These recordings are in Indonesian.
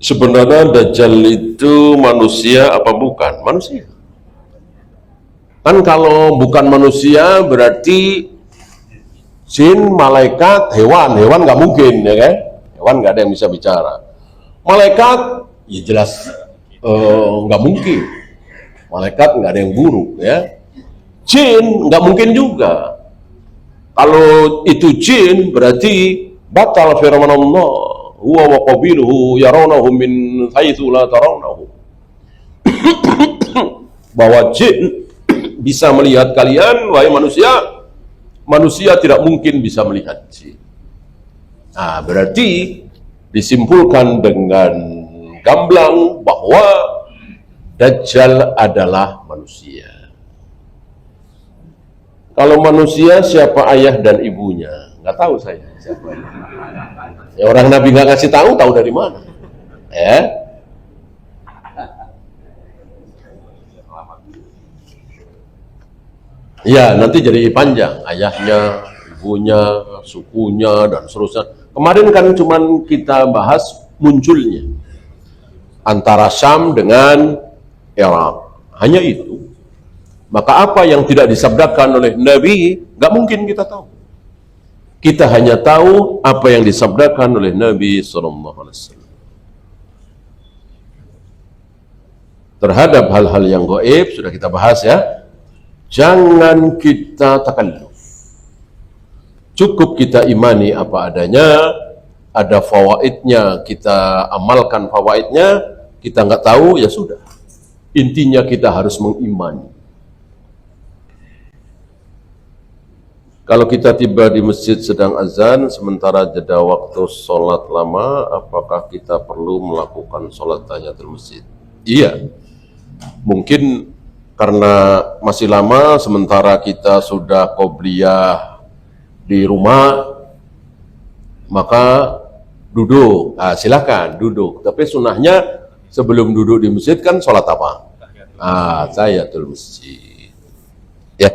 Sebenarnya Dajjal itu manusia apa bukan? Manusia. Kan kalau bukan manusia berarti jin, malaikat, hewan nggak mungkin, ya kan? Hewan nggak ada yang bisa bicara. Malaikat, ya jelas nggak mungkin. Malaikat nggak ada yang buruk, ya. Jin nggak mungkin juga. Kalau itu jin berarti batal firman Allah. Huwa wa qabiluhu yarawnahu min haitsu la tarawnahu. Bahwa jin bisa melihat kalian, wahai manusia, manusia tidak mungkin bisa melihat jin. Nah, berarti disimpulkan dengan gamblang bahwa Dajjal adalah manusia. Kalau manusia, siapa ayah dan ibunya? Nggak tahu saya siapa. Ya, orang Nabi nggak ngasih tahu dari mana? Ya. Ya, nanti jadi panjang. Ayahnya, ibunya, sukunya, dan seterusnya. Kemarin kan cuman kita bahas munculnya. Antara Syam dengan Irak. Hanya itu. Maka apa yang tidak disabdakan oleh Nabi, nggak mungkin kita tahu. Kita hanya tahu apa yang disabdakan oleh Nabi SAW. Terhadap hal-hal yang gaib, sudah kita bahas ya. Jangan kita takalluf. Cukup kita imani apa adanya, ada fawaidnya, kita amalkan fawaidnya, kita nggak tahu, ya sudah. Intinya kita harus mengimani. Kalau kita tiba di masjid sedang azan, sementara jeda waktu sholat lama, apakah kita perlu melakukan sholat tahiyatul masjid? Iya, mungkin karena masih lama, sementara kita sudah qobliyah di rumah, maka duduk. Nah, silakan duduk. Tapi sunahnya sebelum duduk di masjid kan sholat apa? Tahiyatul masjid. Ya.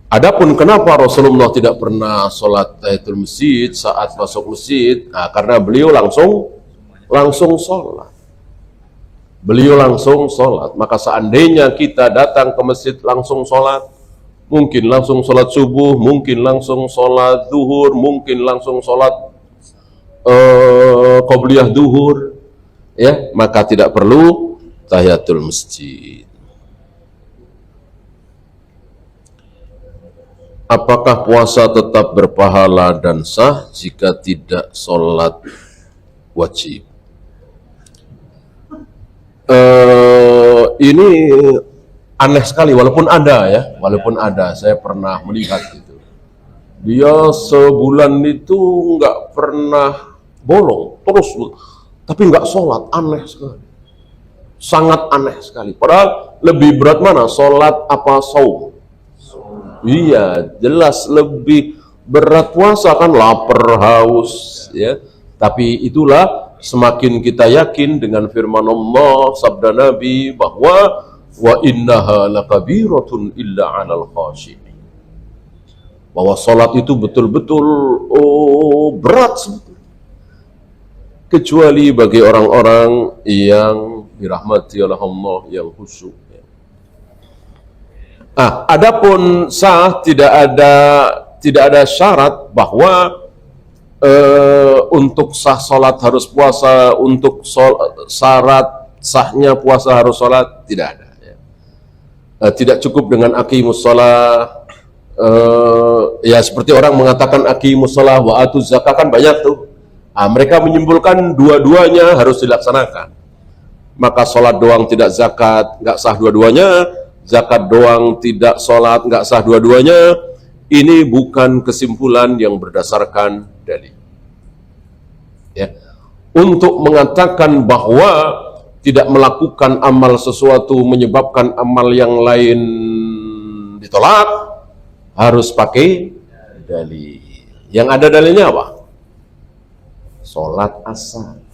Adapun kenapa Rasulullah tidak pernah sholat tahiyatul masjid saat masuk masjid? Karena beliau langsung sholat. Beliau langsung sholat. Maka seandainya kita datang ke masjid langsung sholat, mungkin langsung sholat subuh, mungkin langsung sholat zuhur, mungkin langsung sholat qobliyah zuhur, ya, maka tidak perlu tahiyatul masjid. Apakah puasa tetap berpahala dan sah jika tidak sholat wajib? Ini aneh sekali, walaupun ada, saya pernah melihat itu. Dia sebulan itu nggak pernah bolong, terus, tapi nggak sholat, aneh sekali. Sangat aneh sekali. Padahal lebih berat mana, sholat apa saum? Iya, jelas lebih berat puasa kan, lapar, haus, ya. Tapi itulah semakin kita yakin dengan firman Allah, sabda Nabi bahwa wa innaha lakabiratun illa 'alal khashi'in. Bahwa salat itu betul-betul berat sebetulnya. Kecuali bagi orang-orang yang dirahmati oleh Allah, yang khusyuk. Adapun sah, tidak ada syarat bahwa untuk sah sholat harus puasa, untuk syarat sahnya puasa harus sholat, tidak ada. Tidak cukup dengan aqimus sholat. Ya seperti orang mengatakan aqimus sholat wa atuz zakah, kan banyak tuh. Mereka menyimpulkan dua-duanya harus dilaksanakan. Maka sholat doang tidak zakat, nggak sah dua-duanya. Zakat doang tidak sholat, nggak sah dua-duanya. Ini bukan kesimpulan yang berdasarkan dalil. Ya. Untuk mengatakan bahwa tidak melakukan amal sesuatu menyebabkan amal yang lain ditolak, harus pakai dalil. Yang ada dalilnya apa? Sholat asar.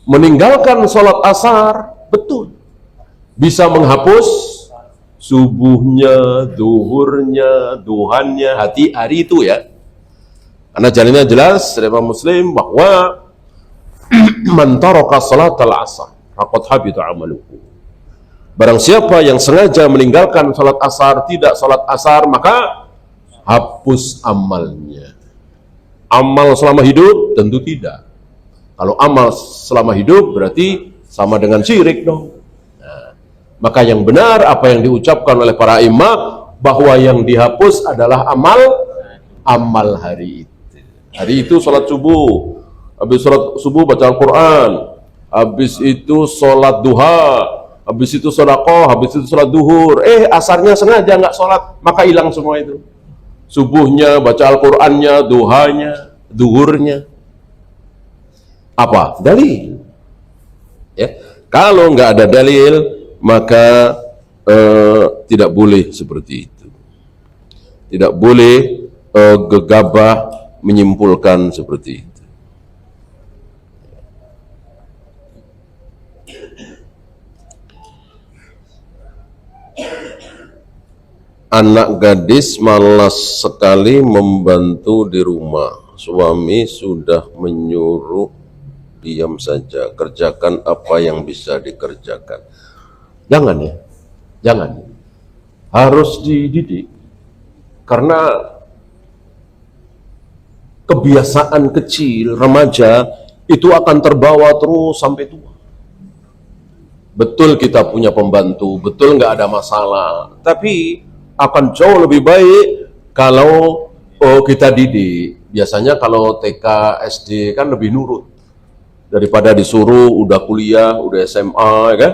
Meninggalkan sholat asar, betul, bisa menghapus subuhnya, duhurnya, duhannya, hari itu ya. Karena jalannya jelas dari Imam Muslim bahwa Man taraka salatal asar faqad habita amaluhu. Barang siapa yang sengaja meninggalkan salat asar, tidak salat asar, maka hapus amalnya. Amal selama hidup tentu tidak. Kalau amal selama hidup berarti sama dengan syirik dong. Nah, maka yang benar apa yang diucapkan oleh para imam, bahwa yang dihapus adalah amal hari itu. Hari itu sholat subuh, habis sholat subuh baca Al-Quran, habis itu sholat duha, habis itu sedekah, habis itu sholat duhur. Asarnya sengaja nggak sholat, maka hilang semua itu. Subuhnya baca Al-Qurannya, duhanya, duhurnya. Apa? Dalil. Ya. Kalau nggak ada dalil, maka tidak boleh seperti itu. Tidak boleh gegabah menyimpulkan seperti itu. Anak gadis malas sekali membantu di rumah. Suami sudah menyuruh diam saja, kerjakan apa yang bisa dikerjakan. Jangan ya, jangan. Harus dididik. Karena kebiasaan kecil, remaja, itu akan terbawa terus sampai tua. Betul kita punya pembantu, betul nggak ada masalah. Tapi akan jauh lebih baik kalau kita didik. Biasanya kalau TK, SD kan lebih nurut daripada disuruh udah kuliah, udah SMA, kan?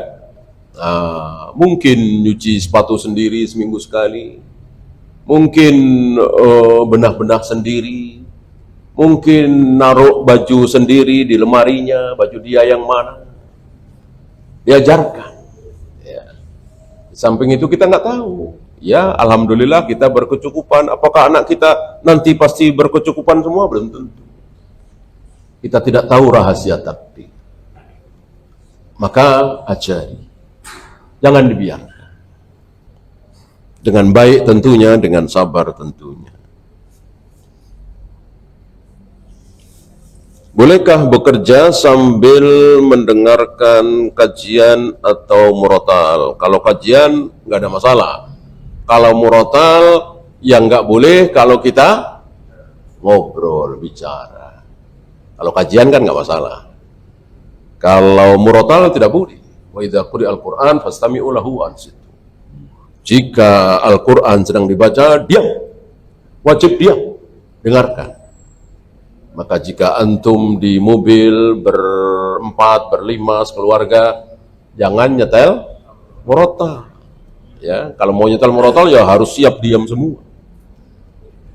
Nah, mungkin nyuci sepatu sendiri seminggu sekali, mungkin benah-benah sendiri, mungkin naruh baju sendiri di lemarinya, baju dia yang mana. Diajarkan. Ya. Di samping itu kita nggak tahu. Ya, alhamdulillah kita berkecukupan. Apakah anak kita nanti pasti berkecukupan semua? Belum tentu. Kita tidak tahu rahasia takdir. Maka ajari. Jangan dibiarkan. Dengan baik tentunya, dengan sabar tentunya. Bolehkah bekerja sambil mendengarkan kajian atau murotal? Kalau kajian nggak ada masalah. Kalau murotal yang nggak boleh kalau kita ngobrol, bicara. Kalau kajian kan nggak masalah. Kalau murotal tidak boleh. Wa idza quri'al Qur'an fastami'u lahu ansitu. Jika Al-Quran sedang dibaca, diam. Wajib diam. Dengarkan. Maka jika antum di mobil berempat, berlima, sekeluarga, jangan nyetel murotal. Ya, kalau mau nyetel murotal ya harus siap diam semua.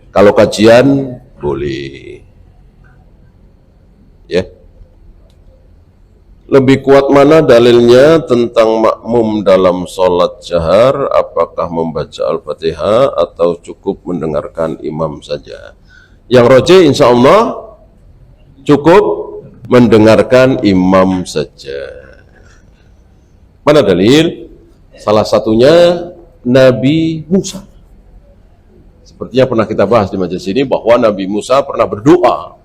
Kalau kajian boleh. Ya. Lebih kuat mana dalilnya tentang makmum dalam sholat jahar? Apakah membaca Al-Fatihah atau cukup mendengarkan imam saja? Yang rajih insya Allah cukup mendengarkan imam saja. Mana dalil? Salah satunya Nabi Musa. Sepertinya pernah kita bahas di majelis ini bahwa Nabi Musa pernah berdoa,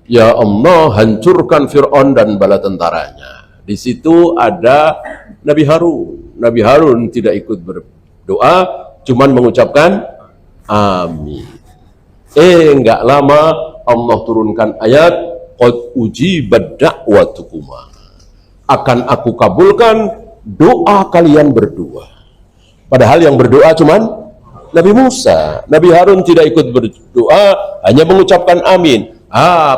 ya Allah hancurkan Fir'aun dan bala tentaranya. Di situ ada Nabi Harun. Nabi Harun tidak ikut berdoa, cuman mengucapkan amin. Enggak lama Allah turunkan ayat qad ujibat da'watukuma. Akan aku kabulkan doa kalian berdua. Padahal yang berdoa cuman Nabi Musa. Nabi Harun tidak ikut berdoa, hanya mengucapkan amin.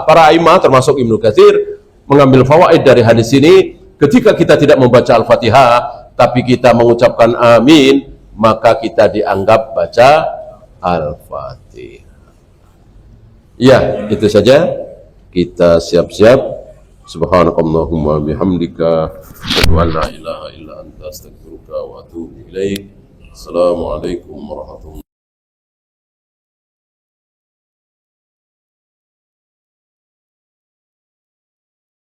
Para imam termasuk Ibnu Katsir mengambil fawaid dari hadis ini. Ketika kita tidak membaca Al-Fatihah tapi kita mengucapkan amin, maka kita dianggap baca Al-Fatihah. Ya, itu saja. Kita siap-siap. Subhanakallahumma bihamdika asyhadu an la ilaha illa anta astaghfiruka wa atubu ilaik. Assalamualaikum warahmatullahi wabarakatuh.